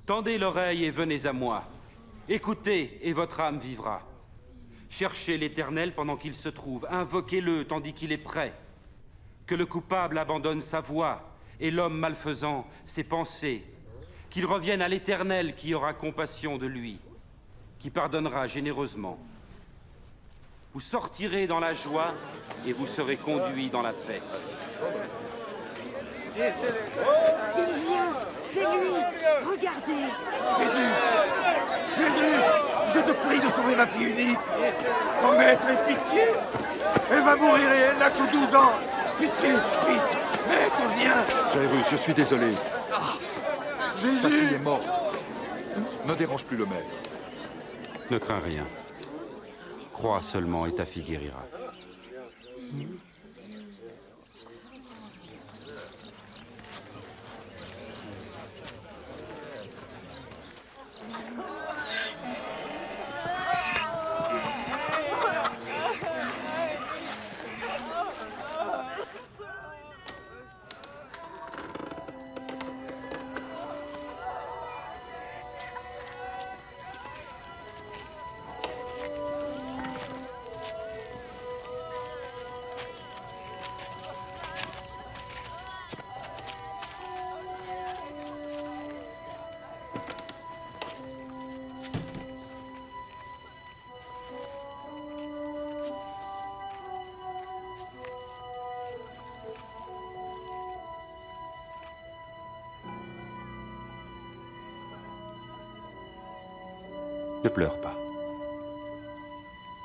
Tendez l'oreille et venez à moi. Écoutez, et votre âme vivra. Cherchez l'Éternel pendant qu'il se trouve. Invoquez-le tandis qu'il est prêt. Que le coupable abandonne sa voie, et l'homme malfaisant ses pensées. Qu'il revienne à l'Éternel qui aura compassion de lui, qui pardonnera généreusement. Vous sortirez dans la joie, et vous serez conduits dans la paix. Il vient, c'est lui. Regardez. Jésus! Jésus! Je te prie de sauver ma fille unique. Oh maître, aie pitié. Elle va mourir et elle n'a que 12 ans. Pitié, vite. Maître, viens. Jairus, je suis désolé. Jésus! Ta fille est morte. Ne dérange plus le maître. Ne crains rien. Crois seulement et ta fille guérira. Ne pleure pas.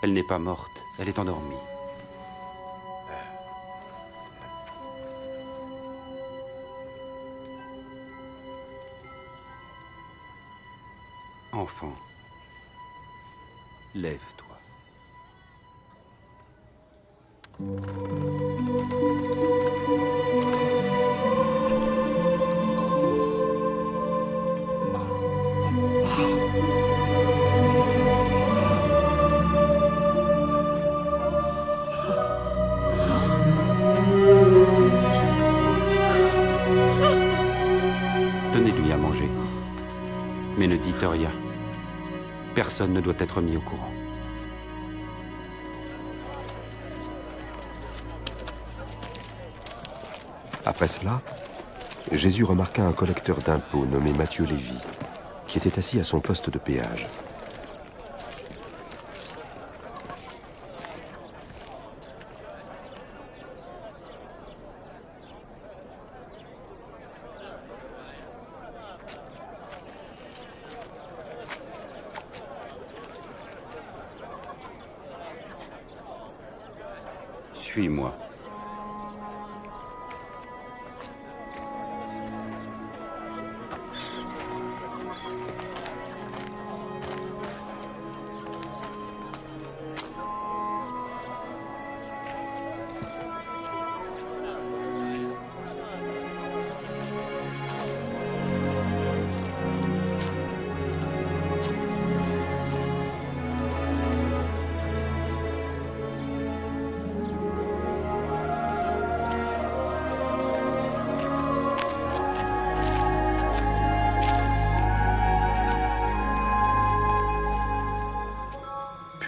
Elle n'est pas morte, elle est endormie. Enfant, lève-toi. Donnez-lui à manger. Mais ne dites rien. Personne ne doit être mis au courant. Après cela, Jésus remarqua un collecteur d'impôts nommé Matthieu Lévi, qui était assis à son poste de péage. Suis-moi.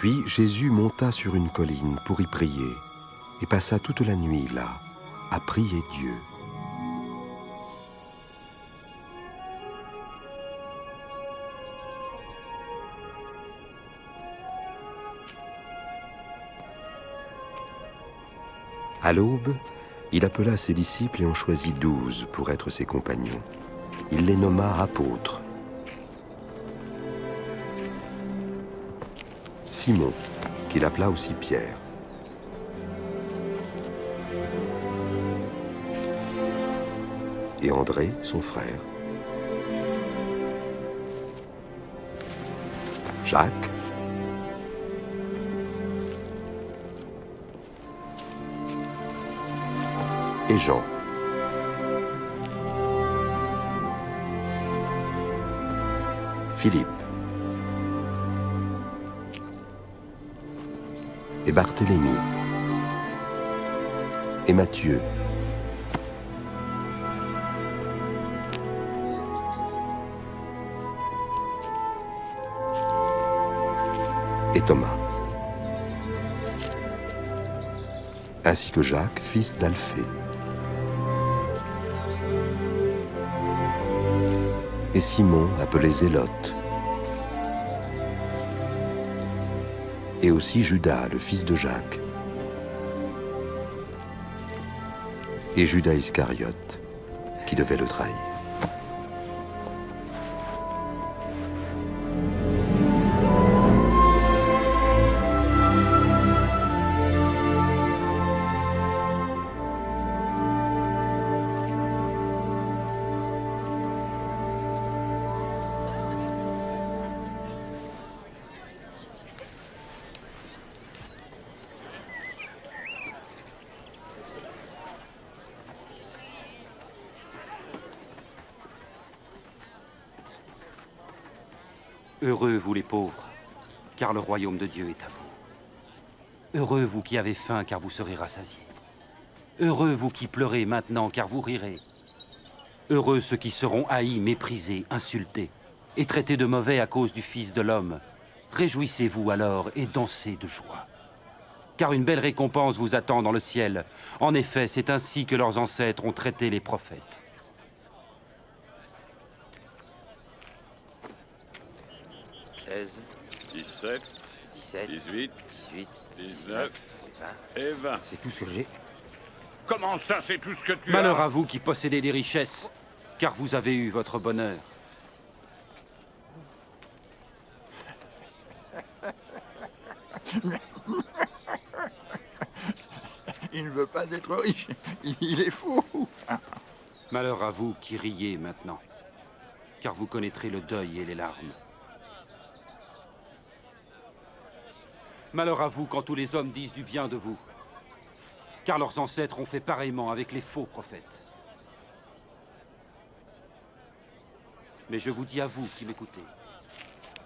Puis Jésus monta sur une colline pour y prier et passa toute la nuit là, à prier Dieu. À l'aube, il appela ses disciples et en choisit 12 pour être ses compagnons. Il les nomma apôtres. Simon, qu'il appela aussi Pierre. Et André, son frère. Jacques. Et Jean. Philippe. Et Barthélemy, et Matthieu, et Thomas, ainsi que Jacques, fils d'Alphée, et Simon, appelé Zélote, et aussi Judas, le fils de Jacques, et Judas Iscariote, qui devait le trahir. Heureux, vous les pauvres, car le royaume de Dieu est à vous. Heureux, vous qui avez faim, car vous serez rassasiés. Heureux, vous qui pleurez maintenant, car vous rirez. Heureux ceux qui seront haïs, méprisés, insultés, et traités de mauvais à cause du Fils de l'homme. Réjouissez-vous alors et dansez de joie. Car une belle récompense vous attend dans le ciel. En effet, c'est ainsi que leurs ancêtres ont traité les prophètes. « 17, 18, 19 et 20. C'est tout ce que j'ai. Comment ça, c'est tout ce que tu Malheur as? à vous qui possédez des richesses, car vous avez eu votre bonheur. Il ne veut pas être riche. Il est fou. Malheur à vous qui riez maintenant, car vous connaîtrez le deuil et les larmes. Malheur à vous quand tous les hommes disent du bien de vous, car leurs ancêtres ont fait pareillement avec les faux prophètes. Mais je vous dis à vous qui m'écoutez,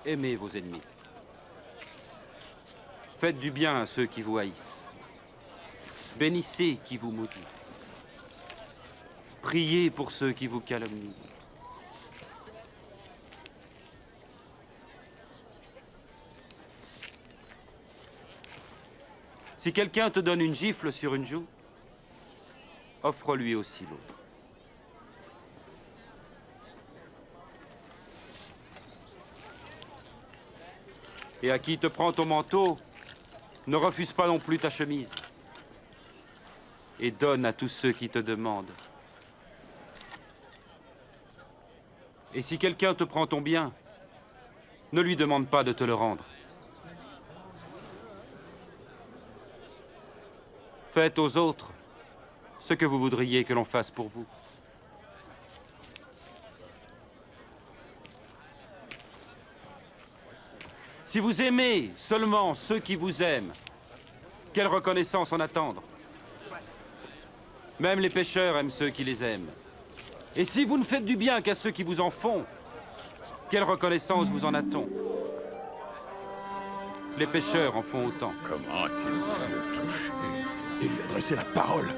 aimez vos ennemis. Faites du bien à ceux qui vous haïssent. Bénissez qui vous maudit. Priez pour ceux qui vous calomnient. Si quelqu'un te donne une gifle sur une joue, offre-lui aussi l'autre. Et à qui te prend ton manteau, ne refuse pas non plus ta chemise. Et donne à tous ceux qui te demandent. Et si quelqu'un te prend ton bien, ne lui demande pas de te le rendre. Faites aux autres ce que vous voudriez que l'on fasse pour vous. Si vous aimez seulement ceux qui vous aiment, quelle reconnaissance en attendre? Même les pécheurs aiment ceux qui les aiment. Et si vous ne faites du bien qu'à ceux qui vous en font, quelle reconnaissance vous en a-t-on? Les pécheurs en font autant. Comment a-t-il pu le toucher Et lui adresser la parole.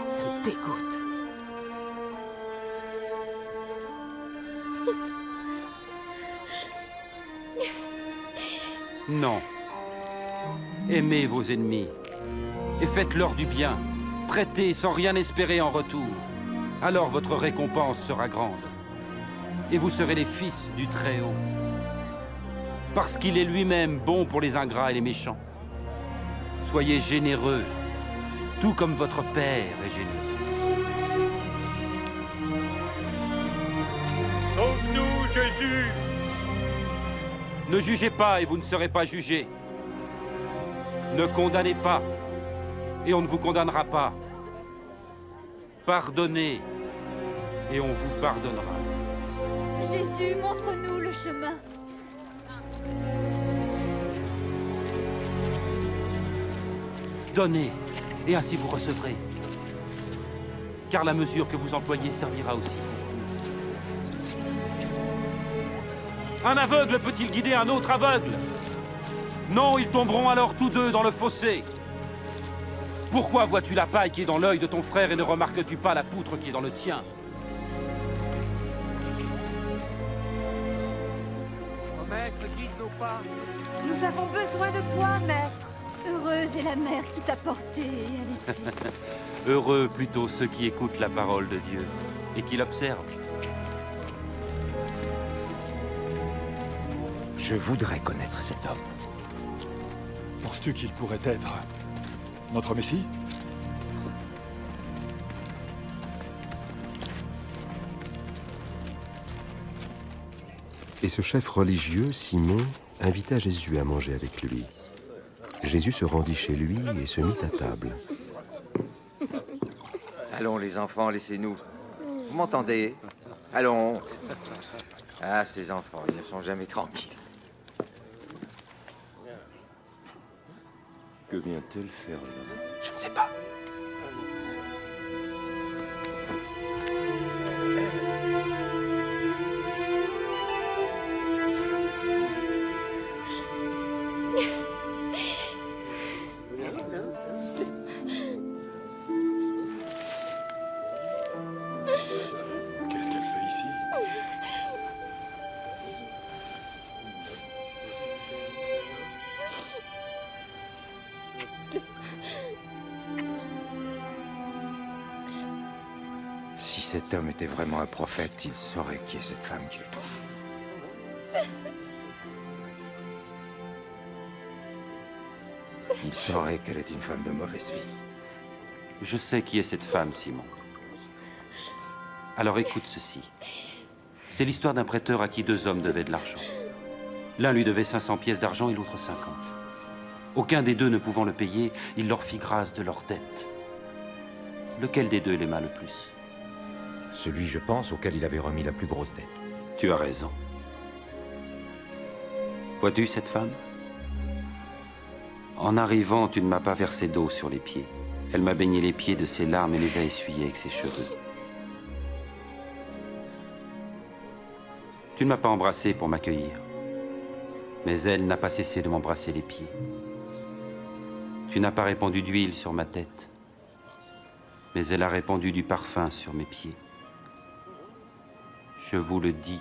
Ça me dégoûte. Non. Aimez vos ennemis et faites-leur du bien. Prêtez sans rien espérer en retour. Alors votre récompense sera grande. Et vous serez les fils du Très-Haut. Parce qu'il est lui-même bon pour les ingrats et les méchants. Soyez généreux, tout comme votre Père est généreux. Sauve-nous, Jésus! Ne jugez pas et vous ne serez pas jugés. Ne condamnez pas et on ne vous condamnera pas. Pardonnez et on vous pardonnera. Jésus, montre-nous le chemin. Donnez et ainsi vous recevrez. Car la mesure que vous employez servira aussi pour vous. Un aveugle peut-il guider un autre aveugle? Non, ils tomberont alors tous deux dans le fossé. Pourquoi vois-tu la paille qui est dans l'œil de ton frère et ne remarques-tu pas la poutre qui est dans le tien? maître, guide nos pas. Nous avons besoin de toi, maître. Heureuse est la mère qui t'a porté et allaitée. Heureux plutôt ceux qui écoutent la parole de Dieu et qui l'observent. Je voudrais connaître cet homme. Penses-tu qu'il pourrait être notre Messie? Et ce chef religieux, Simon, invita Jésus à manger avec lui. Jésus se rendit chez lui et se mit à table. Allons les enfants, laissez-nous. Vous m'entendez? Allons. Ah, ces enfants, ils ne sont jamais tranquilles. Que vient-elle faire là? Je ne sais pas. Qu'est-ce qu'elle fait ici? Si cet homme était vraiment un prophète, il saurait qui est cette femme qu'il touche. Il saurait qu'elle est une femme de mauvaise vie. Je sais qui est cette femme, Simon. Alors écoute ceci. C'est l'histoire d'un prêteur à qui 2 hommes devaient de l'argent. L'un lui devait 500 pièces d'argent et l'autre 50. Aucun des deux ne pouvant le payer, il leur fit grâce de leur dette. Lequel des deux l'aima le plus? Celui, je pense, auquel il avait remis la plus grosse dette. Tu as raison. Vois-tu cette femme? En arrivant, tu ne m'as pas versé d'eau sur les pieds. Elle m'a baigné les pieds de ses larmes et les a essuyés avec ses cheveux. Tu ne m'as pas embrassé pour m'accueillir, mais elle n'a pas cessé de m'embrasser les pieds. Tu n'as pas répandu d'huile sur ma tête, mais elle a répandu du parfum sur mes pieds. Je vous le dis,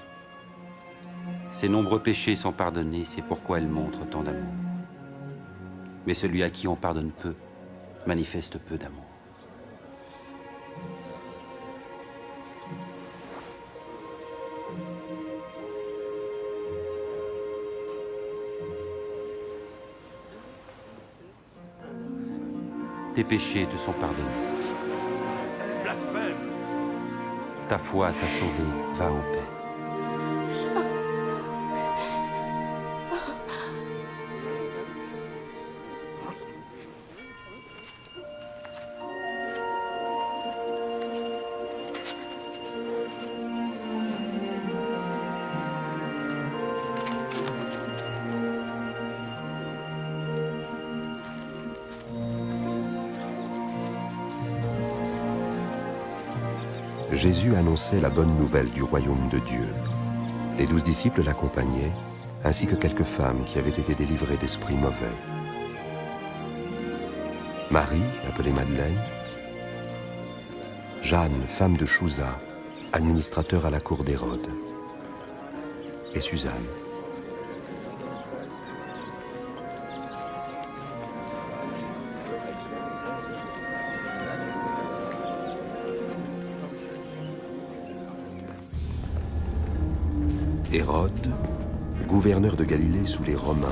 ses nombreux péchés sont pardonnés, c'est pourquoi elle montre tant d'amour. Mais celui à qui on pardonne peu, manifeste peu d'amour. Tes péchés te sont pardonnés. Blasphème! Ta foi t'a sauvé, va en paix. Jésus annonçait la bonne nouvelle du royaume de Dieu. Les 12 disciples l'accompagnaient, ainsi que quelques femmes qui avaient été délivrées d'esprits mauvais. Marie, appelée Madeleine, Jeanne, femme de Chouza, administrateur à la cour d'Hérode, et Suzanne. Hérode, gouverneur de Galilée sous les Romains,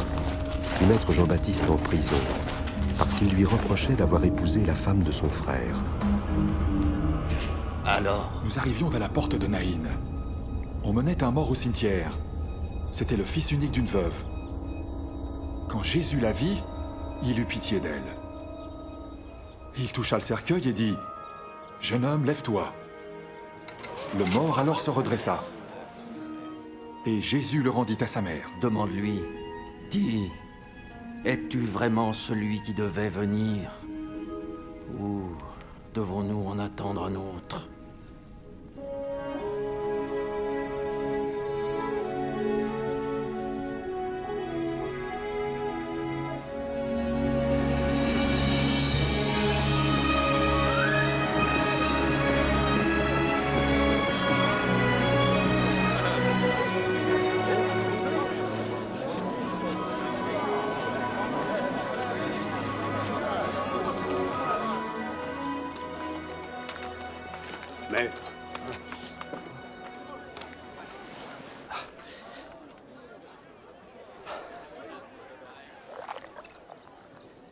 fit mettre Jean-Baptiste en prison parce qu'il lui reprochait d'avoir épousé la femme de son frère. Alors? Nous arrivions à la porte de Naïn. On menait un mort au cimetière. C'était le fils unique d'une veuve. Quand Jésus la vit, il eut pitié d'elle. Il toucha le cercueil et dit « Jeune homme, lève-toi ». Le mort alors se redressa. Et Jésus le rendit à sa mère. Demande-lui, dis, es-tu vraiment celui qui devait venir? Ou devons-nous en attendre un autre?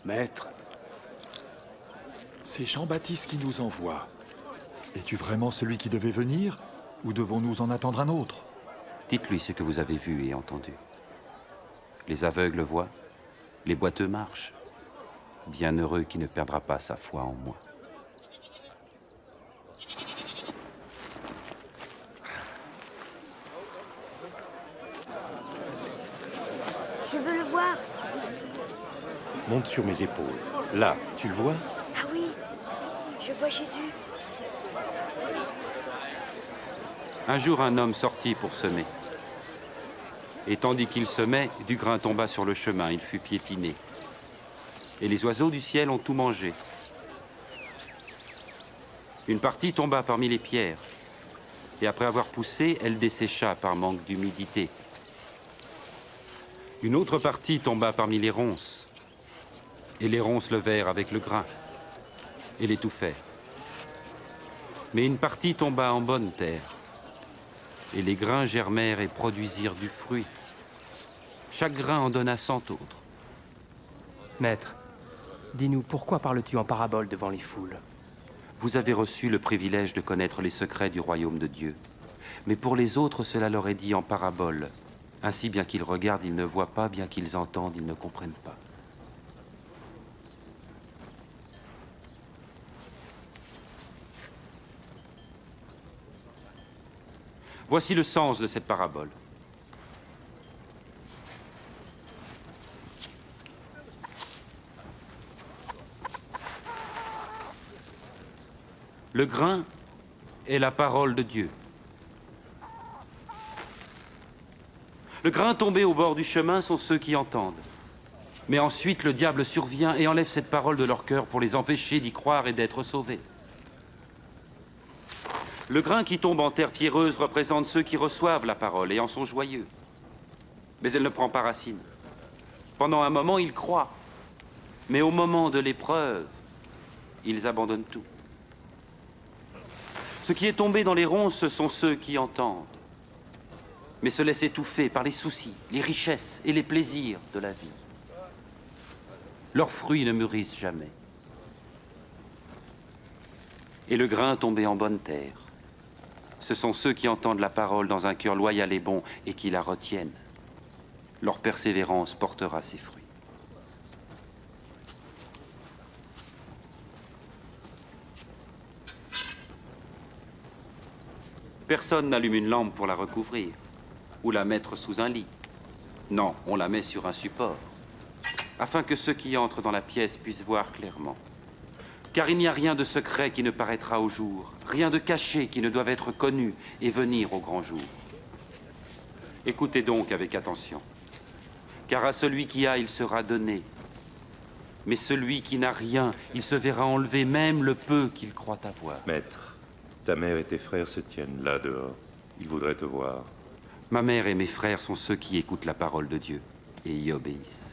Maître, C'est Jean-Baptiste qui nous envoie. Es-tu vraiment celui qui devait venir, ou devons-nous en attendre un autre? Dites-lui ce que vous avez vu et entendu. Les aveugles voient, les boiteux marchent. Bienheureux qui ne perdra pas sa foi en moi. Je veux le voir. monte sur mes épaules. Là, tu le vois? Ah oui, je vois Jésus. Un jour, un homme sortit pour semer. Et tandis qu'il semait, du grain tomba sur le chemin, il fut piétiné. Et les oiseaux du ciel ont tout mangé. Une partie tomba parmi les pierres, et après avoir poussé, elle dessécha par manque d'humidité. Une autre partie tomba parmi les ronces, et les ronces levèrent avec le grain, et l'étouffèrent. Mais une partie tomba en bonne terre, et les grains germèrent et produisirent du fruit. Chaque grain en donna 100 autres. Maître, dis-nous, pourquoi parles-tu en parabole devant les foules? Vous avez reçu le privilège de connaître les secrets du royaume de Dieu. Mais pour les autres, cela leur est dit en parabole. Ainsi, bien qu'ils regardent, ils ne voient pas, bien qu'ils entendent, ils ne comprennent pas. Voici le sens de cette parabole. Le grain est la parole de Dieu. Le grain tombé au bord du chemin sont ceux qui entendent. Mais ensuite, le diable survient et enlève cette parole de leur cœur pour les empêcher d'y croire et d'être sauvés. Le grain qui tombe en terre pierreuse représente ceux qui reçoivent la parole et en sont joyeux. Mais elle ne prend pas racine. Pendant un moment, ils croient. Mais au moment de l'épreuve, ils abandonnent tout. Ce qui est tombé dans les ronces, ce sont ceux qui entendent, mais se laissent étouffer par les soucis, les richesses et les plaisirs de la vie. Leurs fruits ne mûrissent jamais. Et le grain tombé en bonne terre, ce sont ceux qui entendent la parole dans un cœur loyal et bon et qui la retiennent. Leur persévérance portera ses fruits. Personne n'allume une lampe pour la recouvrir ou la mettre sous un lit. Non, on la met sur un support, afin que ceux qui entrent dans la pièce puissent voir clairement. Car il n'y a rien de secret qui ne paraîtra au jour, rien de caché qui ne doive être connu et venir au grand jour. Écoutez donc avec attention, car à celui qui a, il sera donné. Mais celui qui n'a rien, il se verra enlever même le peu qu'il croit avoir. Maître, ta mère et tes frères se tiennent là dehors. Ils voudraient te voir. Ma mère et mes frères sont ceux qui écoutent la parole de Dieu et y obéissent.